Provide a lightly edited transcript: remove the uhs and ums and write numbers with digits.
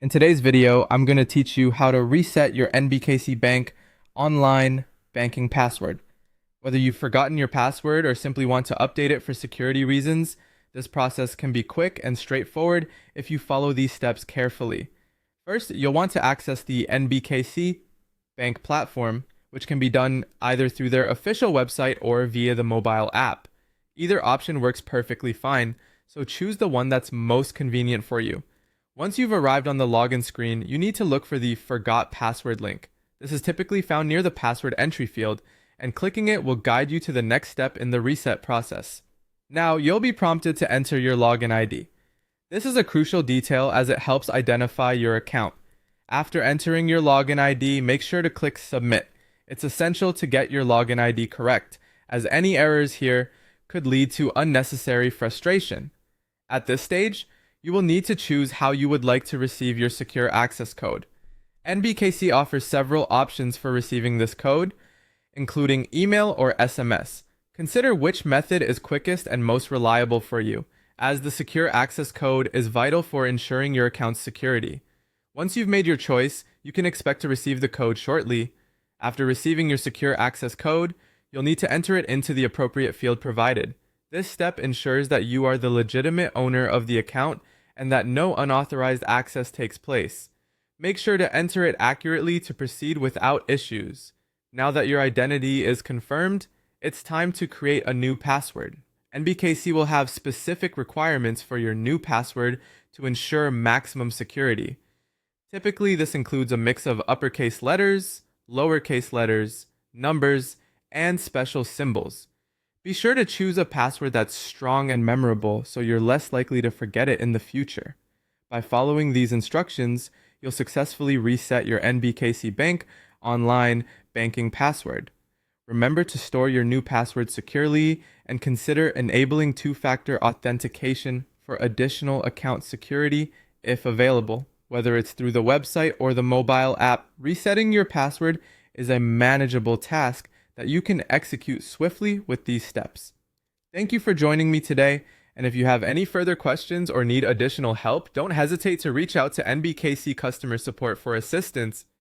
In today's video, I'm going to teach you how to reset your NBKC Bank online banking password. Whether you've forgotten your password or simply want to update it for security reasons, this process can be quick and straightforward if you follow these steps carefully. First, you'll want to access the NBKC Bank platform, which can be done either through their official website or via the mobile app. Either option works perfectly fine, so choose the one that's most convenient for you. Once you've arrived on the login screen, you need to look for the Forgot Password link. This is typically found near the password entry field, and clicking it will guide you to the next step in the reset process. Now, you'll be prompted to enter your login ID. This is a crucial detail as it helps identify your account. After entering your login ID, make sure to click Submit. It's essential to get your login ID correct, as any errors here could lead to unnecessary frustration. At this stage, you will need to choose how you would like to receive your secure access code. NBKC offers several options for receiving this code, including email or SMS. Consider which method is quickest and most reliable for you, as the secure access code is vital for ensuring your account's security. Once you've made your choice, you can expect to receive the code shortly. After receiving your secure access code, you'll need to enter it into the appropriate field provided. This step ensures that you are the legitimate owner of the account and that no unauthorized access takes place. Make sure to enter it accurately to proceed without issues. Now that your identity is confirmed, it's time to create a new password. NBKC will have specific requirements for your new password to ensure maximum security. Typically, this includes a mix of uppercase letters, lowercase letters, numbers, and special symbols. Be sure to choose a password that's strong and memorable so you're less likely to forget it in the future. By following these instructions, you'll successfully reset your NBKC Bank online banking password. Remember to store your new password securely and consider enabling two-factor authentication for additional account security if available. Whether it's through the website or the mobile app, resetting your password is a manageable task that you can execute swiftly with these steps. Thank you for joining me today, and if you have any further questions or need additional help, don't hesitate to reach out to NBKC customer support for assistance.